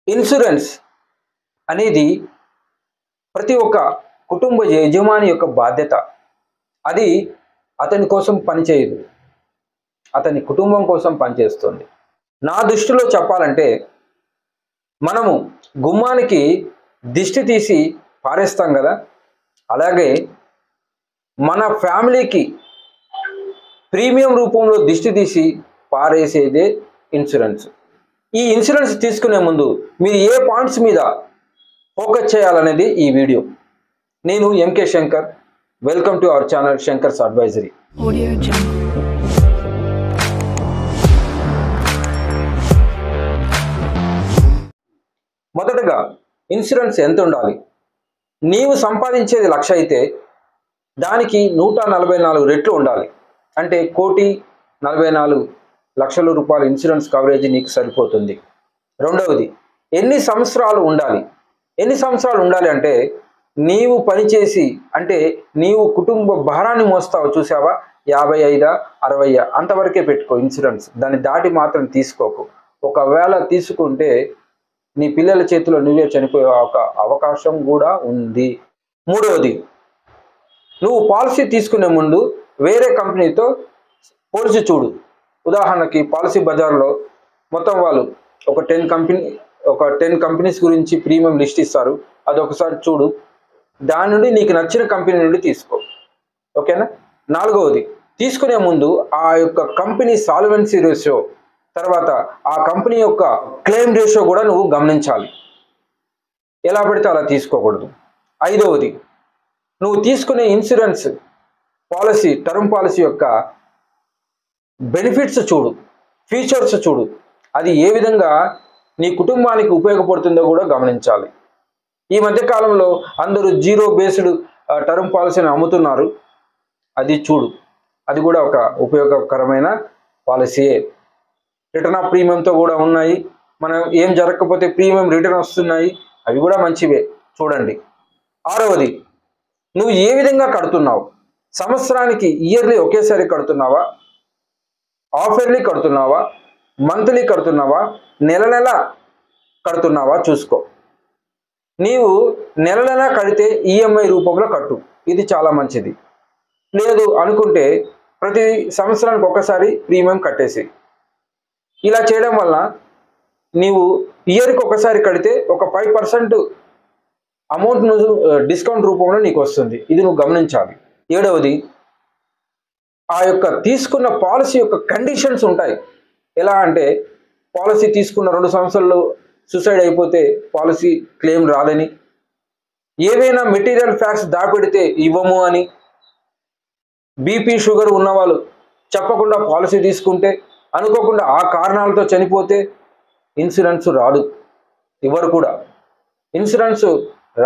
Insurance అనేది ప్రతి ఒక్క కుటుంబ యజమాని యొక్క బాధ్యత. అది అతని కోసం పనిచేయదు, అతని కుటుంబం కోసం పనిచేస్తుంది. నా దృష్టిలో చెప్పాలంటే మనము గుమ్మానికి దిష్టి తీసి పారేస్తాం కదా, అలాగే మన ఫ్యామిలీకి ప్రీమియం రూపంలో దిష్టి తీసి పారేసేదే ఇన్సూరెన్స్. ఈ ఇన్సూరెన్స్ తీసుకునే ముందు మీరు ఏ పాయింట్స్ మీద ఫోకస్ చేయాలనేది ఈ వీడియో. నేను MK Shankar, welcome to our channel Shankar's advisory. మొదటగా ఇన్సూరెన్స్ ఎంత ఉండాలి? నీవు సంపాదించేది 1,00,000 అయితే దానికి 144 రెట్లు ఉండాలి. అంటే 1,44,00,000 రూపాయల ఇన్సూరెన్స్ కవరేజ్ నీకు సరిపోతుంది. రెండవది, ఎన్ని సంవత్సరాలు ఉండాలి? ఎన్ని సంవత్సరాలు ఉండాలి అంటే నీవు పనిచేసి, అంటే నీవు కుటుంబ భారాన్ని మోస్తావు చూసావా, 55, 60 అంతవరకే పెట్టుకో ఇన్సూరెన్స్. దాన్ని దాటి మాత్రం తీసుకోకు. ఒకవేళ తీసుకుంటే నీ పిల్లల చేతిలో నువ్వే చనిపోయే ఒక అవకాశం కూడా ఉంది. మూడవది, నువ్వు పాలసీ తీసుకునే ముందు వేరే కంపెనీతో పోల్చి చూడు. ఉదాహరణకి పాలసీ బజార్లో మొత్తం వాళ్ళు ఒక 10 కంపెనీస్ గురించి ప్రీమియం లిస్ట్ ఇస్తారు. అదొకసారి చూడు, దాని నుండి నీకు నచ్చిన కంపెనీ నుండి తీసుకో. ఓకేనా? నాలుగవది, తీసుకునే ముందు ఆ యొక్క కంపెనీ సాల్వెన్సీ రేషియో, తర్వాత ఆ కంపెనీ యొక్క క్లెయిమ్ రేషియో కూడా నువ్వు గమనించాలి. ఎలా పడితే అలా తీసుకోకూడదు. ఐదవది, నువ్వు తీసుకునే ఇన్సూరెన్స్ పాలసీ, టర్మ్ పాలసీ యొక్క బెనిఫిట్స్ చూడు, ఫీచర్స్ చూడు. అది ఏ విధంగా నీ కుటుంబానికి ఉపయోగపడుతుందో కూడా గమనించాలి. ఈ మధ్యకాలంలో అందరూ జీరో బేస్డ్ టర్మ్ పాలసీని అమ్ముతున్నారు. అది చూడు, అది కూడా ఒక ఉపయోగకరమైన పాలసీయే. రిటర్న్ ఆఫ్ ప్రీమియంతో కూడా ఉన్నాయి. మనం ఏం జరగకపోతే ప్రీమియం రిటర్న్ వస్తున్నాయి, అవి కూడా మంచివే, చూడండి. ఆరవది, నువ్వు ఏ విధంగా కడుతున్నావు? సంవత్సరానికి ఇయర్లీ ఒకేసారి కడుతున్నావా, హాఫ్ ఇయర్లీ కడుతున్నావా, మంత్లీ కడుతున్నావా, నెల నెల కడుతున్నావా చూసుకో. నీవు నెల నెల కడితే ఈఎంఐ రూపంలో కట్టు, ఇది చాలా మంచిది. లేదు అనుకుంటే ప్రతి సంవత్సరానికి ఒకసారి ప్రీమియం కట్టేసి. ఇలా చేయడం వల్ల నీవు ఇయర్కి ఒకసారి కడితే ఒక 5% అమౌంట్ డిస్కౌంట్ రూపంలో నీకు వస్తుంది. ఇది నువ్వు గమనించాలి. ఏడవది, ఆ యొక్క తీసుకున్న పాలసీ యొక్క కండిషన్స్ ఉంటాయి. ఎలా అంటే పాలసీ తీసుకున్న 2 సంవత్సరాలు సూసైడ్ అయిపోతే పాలసీ క్లెయిమ్ రాదని, ఏవైనా మెటీరియల్ ఫ్యాక్ట్స్ దాపెడితే ఇవ్వము అని, బీపీ షుగర్ ఉన్నవాళ్ళు చెప్పకుండా పాలసీ తీసుకుంటే అనుకోకుండా ఆ కారణాలతో చనిపోతే ఇన్సూరెన్స్ రాదు. ఇవ్వరు కూడా. ఇన్సూరెన్స్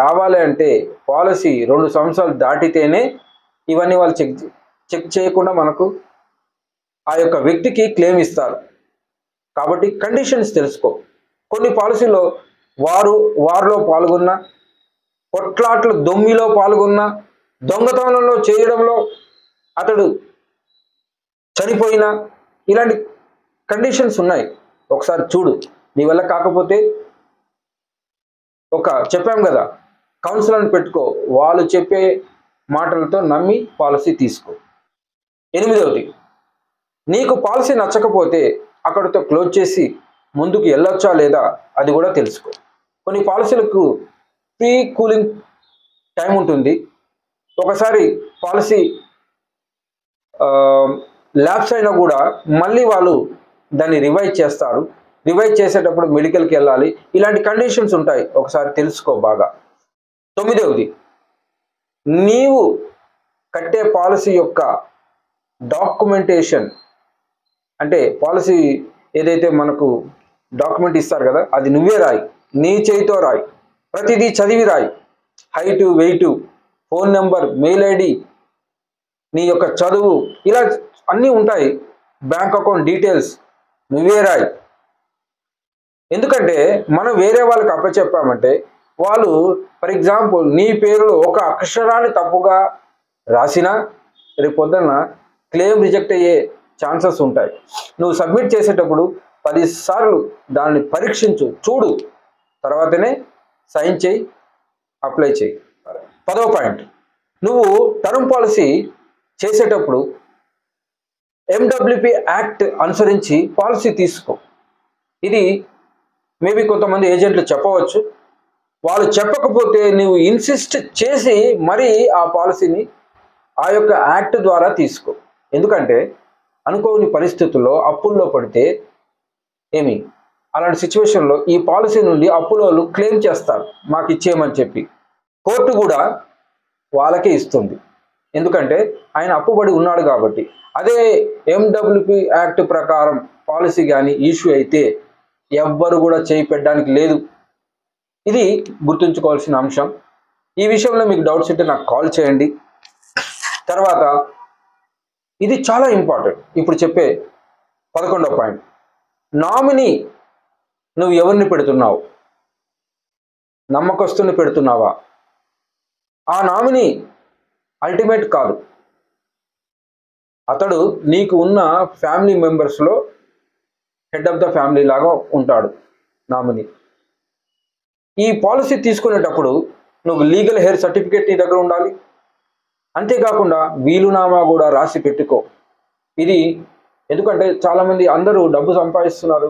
రావాలి అంటే పాలసీ 2 సంవత్సరాలు దాటితేనే ఇవన్నీ వాళ్ళు చెక్ చేయకుండా మనకు ఆ యొక్క వ్యక్తికి క్లెయిమ్ ఇస్తారు. కాబట్టి కండిషన్స్ తెలుసుకో. కొన్ని పాలసీలో వారిలో పాల్గొన్న, కొట్లాట్లు దొమ్మిలో పాల్గొన్న, దొంగతనంలో చేయడంలో అతడు చనిపోయినా, ఇలాంటి కండిషన్స్ ఉన్నాయి. ఒకసారి చూడు. నీ వల్ల కాకపోతే చెప్పాం కదా, కౌన్సిలర్ని పెట్టుకో. వాళ్ళు చెప్పే మాటలతో నమ్మి పాలసీ తీసుకో. ఎనిమిదవది, నీకు పాలసీ నచ్చకపోతే అక్కడితో క్లోజ్ చేసి ముందుకు వెళ్ళొచ్చా లేదా అది కూడా తెలుసుకో. కొన్ని పాలసీలకు ప్రీ కూలింగ్ టైం ఉంటుంది. ఒకసారి పాలసీ ల్యాప్స్ అయినా కూడా మళ్ళీ వాళ్ళు దాన్ని రివైజ్ చేస్తారు. రివైజ్ చేసేటప్పుడు మెడికల్కి వెళ్ళాలి. ఇలాంటి కండిషన్స్ ఉంటాయి, ఒకసారి తెలుసుకో బాగా. తొమ్మిదవది, నీవు కట్టే పాలసీ యొక్క డాక్యుమెంటేషన్, అంటే పాలసీ ఏదైతే మనకు డాక్యుమెంట్ ఇస్తారు కదా, అది నువ్వే రాయి, నీ చేతితో రాయి, ప్రతిదీ చదివి రాయి. Height, weight, phone number, mail ID, నీ యొక్క చదువు, ఇలా అన్నీ ఉంటాయి. బ్యాంక్ అకౌంట్ డీటెయిల్స్ నువ్వే రాయి. ఎందుకంటే మనం వేరే వాళ్ళకి అప్పచెప్పామంటే వాళ్ళు, ఫర్ ఎగ్జాంపుల్ నీ పేరులో ఒక అక్షరాన్ని తప్పుగా రాసినా రేపు పొద్దున్న క్లెయిమ్ రిజెక్ట్ అయ్యే ఛాన్సెస్ ఉంటాయి. నువ్వు సబ్మిట్ చేసేటప్పుడు 10 సార్లు దాన్ని పరీక్షించు, చూడు తర్వాతనే సైన్ చేయి, అప్లై చేయి. 10వ పాయింట్, నువ్వు టర్మ్ పాలసీ చేసేటప్పుడు MWP యాక్ట్ అనుసరించి పాలసీ తీసుకో. ఇది మేబీ కొంతమంది ఏజెంట్లు చెప్పవచ్చు, వాళ్ళు చెప్పకపోతే నువ్వు ఇన్సిస్ట్ చేసి మరీ ఆ పాలసీని ఆ యొక్క యాక్ట్ ద్వారా తీసుకో. ఎందుకంటే అనుకోని పరిస్థితుల్లో అప్పుల్లో పడితే అలాంటి సిచ్యువేషన్లో ఈ పాలసీ నుండి అప్పులోళ్ళు క్లెయిమ్ చేస్తారు మాకు ఇచ్చేయమని చెప్పి. కోర్టు కూడా వాళ్ళకే ఇస్తుంది, ఎందుకంటే ఆయన అప్పుబడి ఉన్నాడు కాబట్టి. అదే MWP యాక్ట్ ప్రకారం పాలసీ కానీ ఇష్యూ అయితే ఎవ్వరు కూడా చేయి పెట్టడానికి లేదు. ఇది గుర్తుంచుకోవాల్సిన అంశం. ఈ విషయంలో మీకు డౌట్స్ ఉంటే నాకు కాల్ చేయండి. తర్వాత ఇది చాలా ఇంపార్టెంట్, ఇప్పుడు చెప్పే 11వ పాయింట్, నామినీ నువ్వు ఎవరిని పెడుతున్నావు? నమ్మకస్తుని పెడుతున్నావా? ఆ నామినీ అల్టిమేట్ కాదు, అతడు నీకు ఉన్న ఫ్యామిలీ మెంబర్స్లో హెడ్ ఆఫ్ ద ఫ్యామిలీ లాగా ఉంటాడు నామినీ. ఈ పాలసీ తీసుకునేటప్పుడు నువ్వు లీగల్ హెయిర్ సర్టిఫికేట్ నీ దగ్గర ఉండాలి. అంతేకాకుండా వీలునామా కూడా రాసి పెట్టుకో. ఇది ఎందుకంటే చాలామంది అందరూ డబ్బు సంపాదిస్తున్నారు,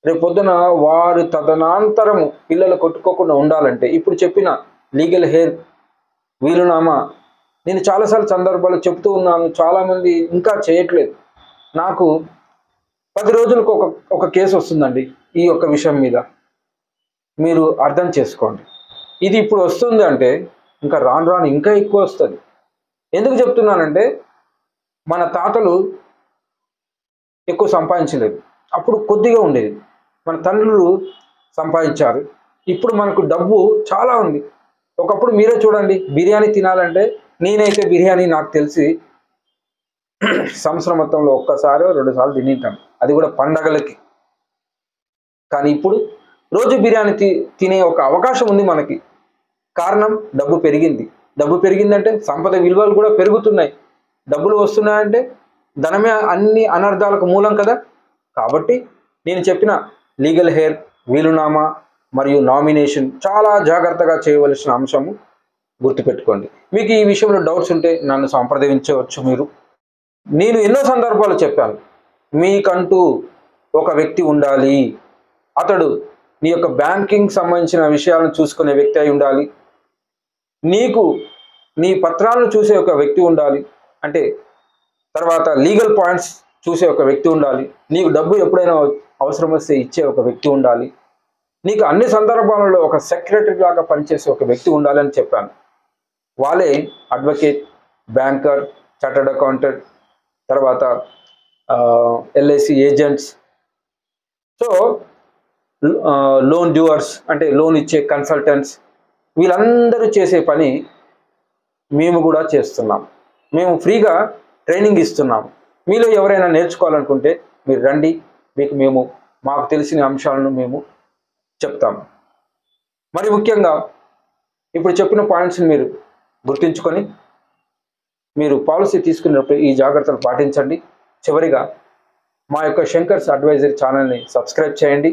రేపు పొద్దున వారు తదనంతరము పిల్లలు కొట్టుకోకుండా ఉండాలంటే ఇప్పుడు చెప్పిన లీగల్ హెయిర్ వీలునామా నేను చాలాసార్లు సందర్భాలు చెప్తూ ఉన్నాను, చాలామంది ఇంకా చేయట్లేదు. నాకు 10 రోజులకు ఒక కేసు వస్తుందండి ఈ యొక్క విషయం మీద. మీరు అర్థం చేసుకోండి, ఇది ఇప్పుడు వస్తుంది అంటే ఇంకా రాను రాను ఇంకా ఎక్కువ వస్తుంది. ఎందుకు చెప్తున్నానంటే మన తాతలు ఎక్కువ సంపాదించలేదు, అప్పుడు కొద్దిగా ఉండేది. మన తండ్రులు సంపాదించారు, ఇప్పుడు మనకు డబ్బు చాలా ఉంది. ఒకప్పుడు మీరే చూడండి, బిర్యానీ తినాలంటే నేనైతే బిర్యానీ నాకు తెలిసి సంవత్సరం మొత్తంలో 1 సారో 2 సార్లు తింటాను, అది కూడా పండగలకి. కానీ ఇప్పుడు రోజు బిర్యానీ తినే ఒక అవకాశం ఉంది మనకి. కారణం డబ్బు పెరిగింది. డబ్బు పెరిగిందంటే సంపద విలువలు కూడా పెరుగుతున్నాయి. డబ్బులు వస్తున్నాయంటే ధనమే అన్ని అనర్థాలకు మూలం కదా. కాబట్టి నేను చెప్పిన లీగల్ హెయిర్ వీలునామా మరియు నామినేషన్ చాలా జాగ్రత్తగా చేయవలసిన అంశము గుర్తుపెట్టుకోండి. మీకు ఈ విషయంలో డౌట్స్ ఉంటే నన్ను సంప్రదించవచ్చు మీరు. నేను ఎన్నో సందర్భాలు చెప్పాను, మీకంటూ ఒక వ్యక్తి ఉండాలి, అతడు నీ యొక్క బ్యాంకింగ్ సంబంధించిన విషయాలను చూసుకునే వ్యక్తి అయి ఉండాలి, నీకు నీ పత్రాలను చూసే ఒక వ్యక్తి ఉండాలి, అంటే తర్వాత లీగల్ పాయింట్స్ చూసే ఒక వ్యక్తి ఉండాలి, నీకు డబ్బు ఎప్పుడైనా అవసరం వస్తే ఇచ్చే ఒక వ్యక్తి ఉండాలి, నీకు అన్ని సందర్భాలలో ఒక సెక్రటరీ లాగా పనిచేసే ఒక వ్యక్తి ఉండాలి అని చెప్పాను. వాళ్ళే అడ్వకేట్, బ్యాంకర్, చార్టర్డ్ అకౌంటెంట్, తర్వాత LIC ఏజెంట్స్, సో లోన్ డ్యూవర్స్ అంటే లోన్ ఇచ్చే కన్సల్టెంట్స్, వీళ్ళందరూ చేసే పని మేము కూడా చేస్తున్నాం. మేము ఫ్రీగా ట్రైనింగ్ ఇస్తున్నాం. మీలో ఎవరైనా నేర్చుకోవాలనుకుంటే మీరు రండి, మీకు మాకు తెలిసిన అంశాలను మేము చెప్తాము. మరి ముఖ్యంగా ఇప్పుడు చెప్పిన పాయింట్స్ని మీరు గుర్తుంచుకొని మీరు పాలసీ తీసుకున్నప్పుడు ఈ జాగ్రత్తలు పాటించండి. చివరిగా మా యొక్క శంకర్స్ అడ్వైజరీ ఛానల్ని సబ్స్క్రైబ్ చేయండి,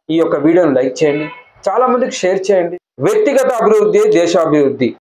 ఈ యొక్క వీడియోని లైక్ చేయండి, చాలామందికి షేర్ చేయండి. వ్యక్తిగత అభివృద్ధి దేశాభివృద్ధి.